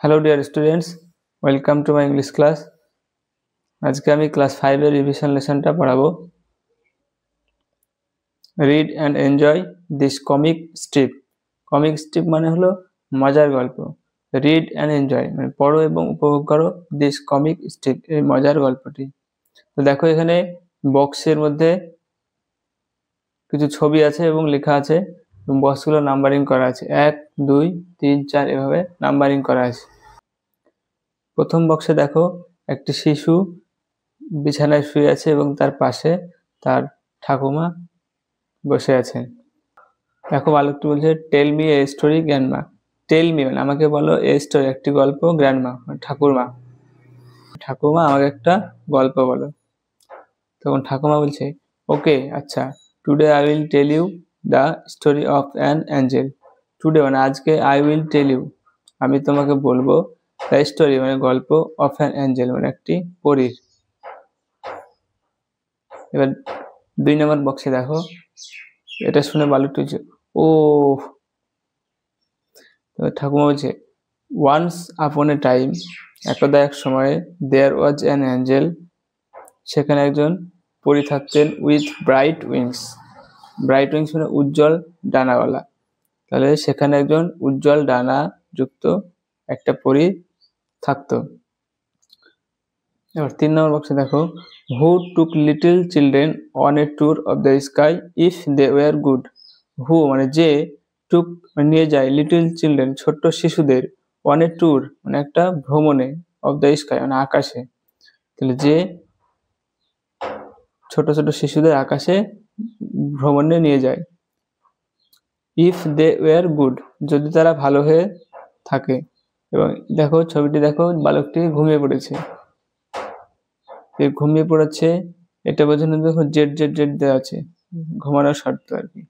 Hello dear students, welcome to my English class. আজকে আমি class 5 এর রিভিশন লেসনটা পড়াবো। Read and enjoy this comic strip. Comic strip মানে হলো মজার গল্প। রিড অ্যান্ড এনজয় মানে পড়ো এবং উপভোগ করো দিস কমিক স্ট্রিপ, এই মজার গল্পটি। তো দেখো এখানে বক্সের মধ্যে কিছু ছবি আছে এবং লেখা আছে এবং বক্সগুলো নাম্বারিং করা আছে, 1, 2, 3, 4 এভাবে নাম্বারিং করা আছে। প্রথম বক্সে দেখো একটি শিশু বিছানায় শুয়ে আছে এবং তার পাশে তার ঠাকুমা বসে আছেন। দেখো বালকটি বলছে tell me a story grandma. Tell me মানে আমাকে বলো, এ স্টোরি একটি গল্প, গ্র্যান্ডমা মানে ঠাকুমা আমাকে একটা গল্প বলো। তখন ঠাকুমা বলছে ওকে, আচ্ছা, today I will tell you the story of an angel. Today মানে আজকে, আই উইল টেল ইউ আমি তোমাকে বলবো, দ্য স্টোরি মানে গল্প, অফ অ্যান অ্যাঞ্জেল মানে একটি পরীর। এবার 2 নম্বর বক্সে দেখো, এটা শুনে বালকটি বলছে ও। ঠাকুমা বলছে ওয়ান্স আপন এ টাইম, একদা এক সময়ে, দেয়ার ওয়াজ অ্যান অ্যাঞ্জেল, সেখানে একজন পরী থাকতেন, with bright wings. Bright wings মানে উজ্জ্বল ডানাওয়ালা। তাহলে সেখানে একজন উজ্জ্বল ডানা যুক্ত একটা পরী থাকতো। এবার 3 নম্বর বক্সে দেখো, who took little children on a tour of the sky if they were good. Who মানে যে, টুক মানে নিয়ে যায়, লিটল চিলড্রেন ছোট্ট শিশুদের, অন এ ট্যুর মানে একটা ভ্রমণে, অফ দ্য স্কাই মানে আকাশে। তাহলে যে ছোট ছোট শিশুদের আকাশে ভ্রমণে নিয়ে যায়। ইফ দে ওয়ার গুড যদি তারা ভালো হয়ে থাকে। এবং দেখো ছবিটি দেখো, বালকটি ঘুমিয়ে পড়েছে। ঘুমিয়ে পড়েছে এটা বোঝানো, দেখো জেড জেড জেড দেওয়া আছে, ঘুমানোর শর্ত আর কি।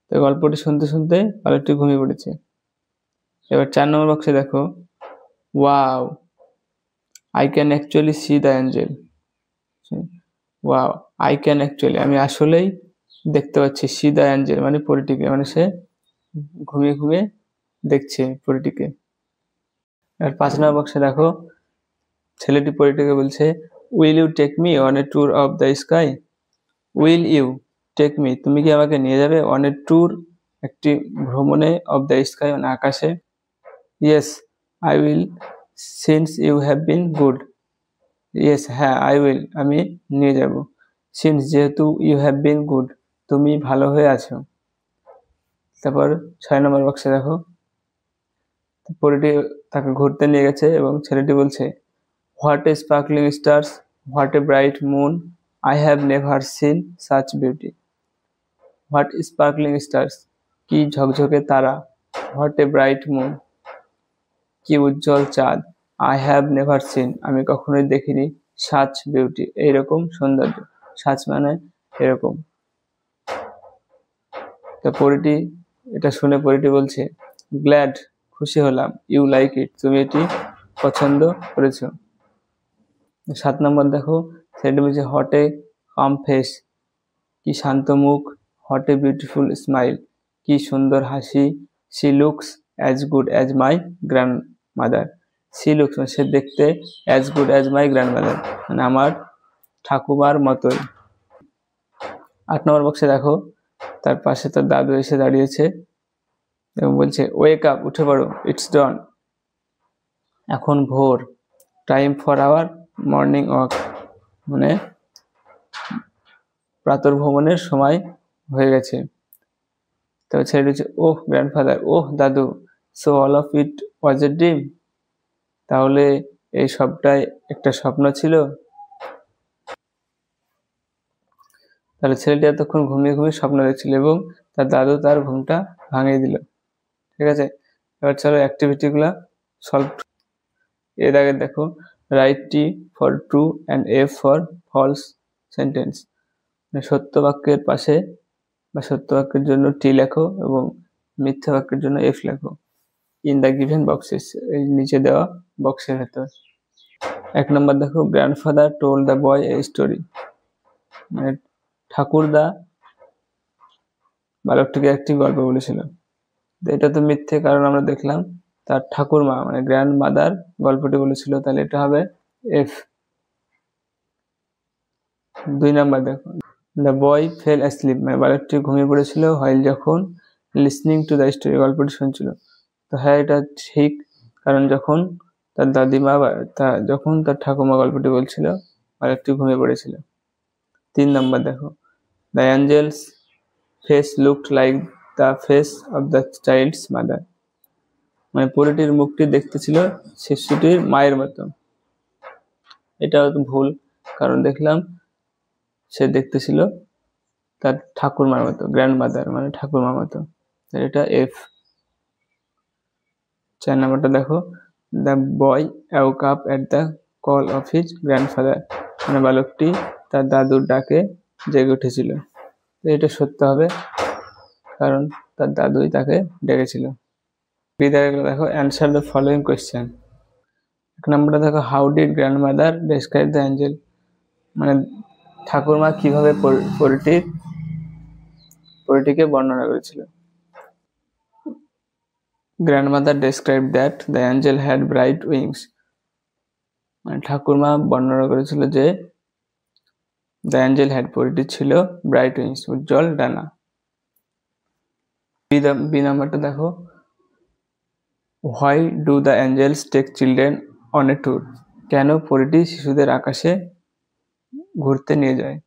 তো গল্পটি শুনতে শুনতে বালকটি ঘুমিয়ে পড়েছে। এবার 4 নম্বর বক্সে দেখো, wow I can actually C the Angel. Wow I can actually আমি আসলেই দেখতে পাচ্ছি, সি দ্য অ্যাঞ্জেল মানে পরীটিকে, মানে সে ঘুমিয়ে ঘুমিয়ে দেখছে পরীটিকে। আর 5 নম্বর বক্সে দেখো, ছেলেটি পরীটিকে বলছে will you take me on a tour of the sky. Will you take me তুমি কি আমাকে নিয়ে যাবে, অন এ ট্যুর একটি ভ্রমণে, অফ দ্য স্কাই মানে আকাশে। Yes I will since you have been good. Yes হ্যাঁ, আই উইল আমি নিয়ে যাব, সিন্স যেহেতু, ইউ হ্যাভ বিন গুড তুমি ভালো হয়ে আছো। তারপর 6 নম্বর বক্সে দেখো, পরীটি তাকে ঘুরতে নিয়ে গেছে এবং ছেলেটি বলছে what a sparkling stars, what a bright moon, I have never seen such beauty. What sparkling stars কি ঝকঝকে তারা, হোয়াট এ ব্রাইট মুন কি উজ্জ্বল চাঁদ, আই হ্যাভ নেভার সিন আমি কখনোই দেখিনি, সাচ বিউটি এইরকম সৌন্দর্য। সাচ মানে এরকম। তো পরীটি এটা শুনে পরীটি বলছে গ্ল্যাড খুশি হলাম, ইউ লাইক ইট তুমি এটি পছন্দ করেছো। 7 নম্বর দেখো, সেটা বলছে হট এ কাম ফেস কি শান্ত মুখ, হট এ বিউটিফুল স্মাইল কি সুন্দর হাসি, she looks as good as my grandmother. She looks মানে সে দেখতে, as good as my grandmother মানে আমার ঠাকুমার মতোই। 8 নম্বর বক্সে দেখো, তার পাশে তার দাদু এসে দাঁড়িয়েছে এবং বলছে ওয়েক আপ উঠে পড়ো, ইটস ডন এখন ভোর, time for our morning walk মানে প্রাতঃভ্রমণের সময় হয়ে গেছে। তবে ছেলেটি হচ্ছে ওহ গ্র্যান্ডফাদার, ওহ দাদু, so all of it was a dream তাহলে এই সবটাই একটা স্বপ্ন ছিল। তাহলে ছেলেটি এতক্ষণ ঘুমিয়ে ঘুমিয়ে স্বপ্ন দেখছিল এবং তার দাদু তার ঘুমটা ভাঙিয়ে দিল। ঠিক আছে, এবার চলো অ্যাক্টিভিটিগুলো সলভ। এর আগে দেখো, write T for true and F for false sentence, সত্য বাক্যের পাশে বা সত্য বাক্যের জন্য টি লেখো এবং মিথ্যা বাক্যের জন্য এফ লেখো ইন দ্য গিভেন বক্সেস, এই নিচে দেওয়া বক্সের ভেতর। 1 নম্বর দেখো, grandfather told the boy a story মানে ঠাকুরদা বালকটিকে একটি গল্প বলেছিল। এটা তো মিথ্যে, কারণ আমরা দেখলাম তার ঠাকুরমা মানে গ্র্যান্ড মাদার গল্পটি বলেছিল, তাহলে এটা হবে এফ। 2 নাম্বার দেখো, দ্য বয় ফেল অ্যাসলিপ মানে বালকটি ঘুমিয়ে পড়েছিল হোয়াইল যখন লিসনিং টু দ্য স্টোরি গল্পটি শুনছিল। তো হ্যাঁ, এটা ঠিক, কারণ যখন তার দাদিমা যখন তার ঠাকুমা গল্পটি বলছিল বালকটি ঘুমিয়ে পড়েছিল। 3 নাম্বার দেখো, the angel's face looked like the face of the child's mother মানে পরীটির মুখটি দেখতে ছিল শিশুটির মায়ের মতো। এটা তো ভুল, কারণ দেখলাম সে দেখতে ছিল তার ঠাকুরমার মতো, গ্র্যান্ড মাদার মানে ঠাকুরমার মতো, এটা এফ। 4 নাম্বারটা দেখো, the boy অ্যাওক up at the call of his grandfather মানে বালকটি তার দাদুর ডাকে জেগে উঠেছিল। তো এটা সত্য হবে, কারণ তার দাদুই তাকে ডেকেছিল। দেখো, অ্যান্সার দ্য ফলোইং কোয়েশ্চেন। 1 নাম্বারটা দেখো, how did grandmother describe the Angel মানে ঠাকুরমা কিভাবে পরীটিকে বর্ণনা করেছিল। Grandmother described that the angel had bright wings মানে ঠাকুরমা বর্ণনা করেছিল যে the angel had পরীটির ছিল ব্রাইট উইংস উজ্জ্বল ডানা। বি নাম্বারটা দেখো, why do the angels take children on a tour কেন পরীটি শিশুদের আকাশে ঘুরতে নিয়ে যায়।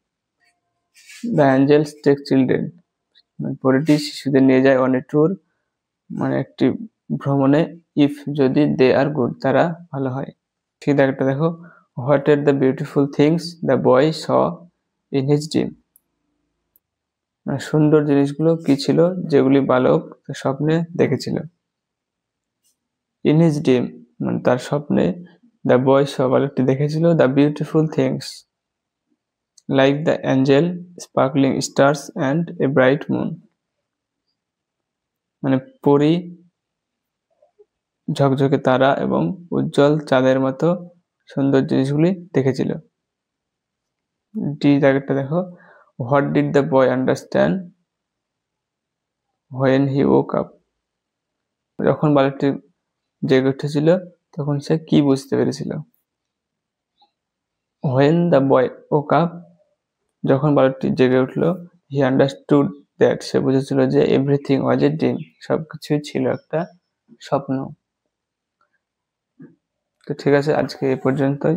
the angels take children পরীটি শিশুদের নিয়ে যায় on a tour মানে একটি ভ্রমণে, ইফ যদি দে আর গুড তারা ভালো হয়। ঠিক একটা দেখো, what are the beautiful things the boy saw in his dream মানে সুন্দর জিনিসগুলো কি ছিল যেগুলি বালক স্বপ্নে দেখেছিল। ইন হিজ ড্রিম মানে তার স্বপ্নে দ্য বয় স বালকটি দেখেছিল the beautiful things like the Angel sparkling stars and a bright moon মানে পরী ঝকঝকে তারা এবং উজ্জ্বল চাঁদের মতো সুন্দর জিনিসগুলি দেখেছিল। ডি জায়গাটা দেখো, what did the boy understand when he woke up যখন বালকটি জেগে উঠেছিল তখন সে কি বুঝতে পেরেছিল। When the boy woke up যখন বালকটি জেগে উঠলো, হি আন্ডারস্টুড দ্যাট সে বুঝেছিল যে এভরিথিং ওয়াজ এ ড্রিম সবকিছুই ছিল একটা স্বপ্ন। তো ঠিক আছে, আজকে এই পর্যন্তই।